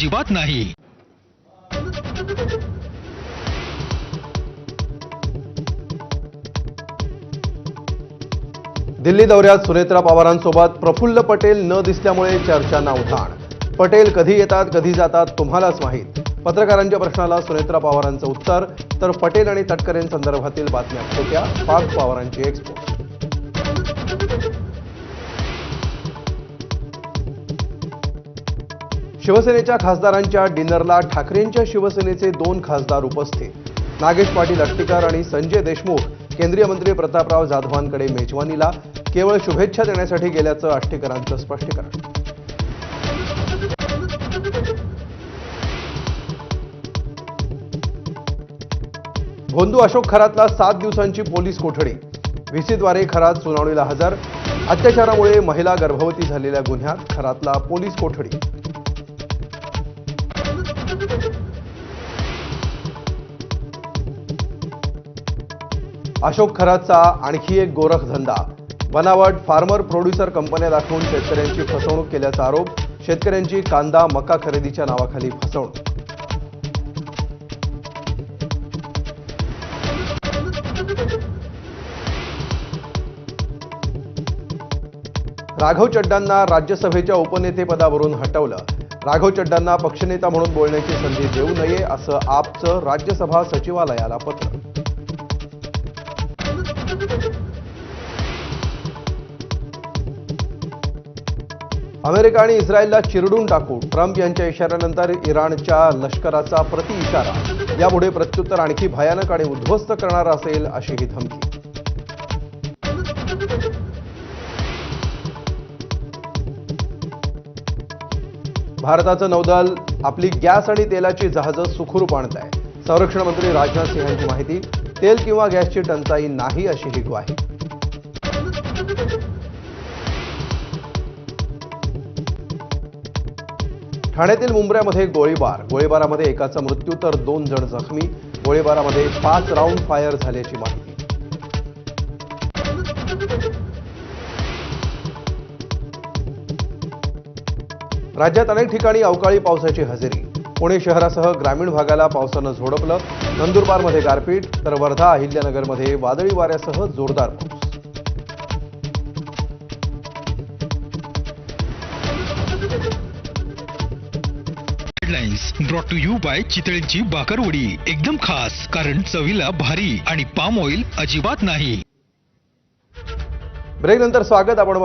अजिबात नाही। दिल्ली दौऱ्यात सुनेत्रा पवारांसोबत प्रफुल्ल पटेल न दिसल्यामुळे चर्चांना उधाण। पटेल कधी येतात कधी जातात तुम्हालाच माहीत। पत्रकारांच्या प्रश्नाला सुनेत्रा पवारांचं उत्तर, तर पटेल आणि तटकरेंसंदर्भातील बातम्या खोट्या, पार्थ पवारांची एक्सपोज। शिवसेनेच्या खासदारांच्या डिनरला ठाकरेंच्या शिवसेनेचे 2 खासदार उपस्थित। नागेश पाटील अट्टीकर आणि संजय देशमुख केंद्रीय मंत्री प्रतापराव जाधवांकडे मेजवानीला, केवळ शुभेच्छा देण्यासाठी गेल्याचं अट्टीकरांचं स्पष्टीकरण। भोंदू अशोक खरातला 7 दिवसांची पोलीस कोठडी। व्हीसीद्वारे खरात सुनावणीला हजर। अत्याचारामुळे महिला गर्भवती झालेल्या गुन्ह्यात खरातला पोलीस कोठडी। अशोक खरातचा आणखी एक गोरखधंदा। बनावट फार्मर प्रोड्युसर कंपन्या दाखवून शेतकऱ्यांची फसवणूक केल्याचा आरोप। शेतकऱ्यांची कांदा मका खरेदीच्या नावाखाली फसवणूक। राघव चड्डांना राज्यसभेच्या उपनेतेपदावरून हटवलं। राघव चड्डांना पक्षनेता म्हणून बोलण्याची संधी देऊ नये असं आपचं राज्यसभा सचिवालयाला पत्र। अमेरिका आणि इस्रायलला चिरडून टाकू, ट्रम्प यांच्या इशाऱ्यानंतर इराणच्या लष्कराचा प्रति-इशारा। यापुढे प्रत्युत्तर आणखी भयानक आणि उद्ध्वस्त करणार असेल अशी ही धमकी। भारताचं नौदल आपली गॅस आणि तेलाची जहाजं सुखरूप आणत आहे। संरक्षण मंत्री राजनाथ सिंह यांची माहिती। तेल किंवा गॅसची टंचाई नाही अशी ही ग्वाही। ठाण्यातील मुंब्र्यामध्ये गोळीबारामध्ये एकाचा मृत्यू तर 2 जण जखमी। गोळीबारामध्ये 5 राऊंड फायर झाल्याची माहिती। राज्यात अनेक ठिकाणी अवकाळी पावसाची हजेरी। पुणे शहरासह ग्रामीण भागाला पावसानं झोडपलं। नंदुरबारमध्ये गारपीट तर वर्धा अहिल्यानगरमध्ये वादळी वाऱ्यासह जोरदार पाऊस। Headlines brought to you by चितळेंची बाकरवडी, एकदम खास कारण चवीला भारी आणि पाम ऑइल अजिबात नाही। ब्रेक नंतर स्वागत। आपण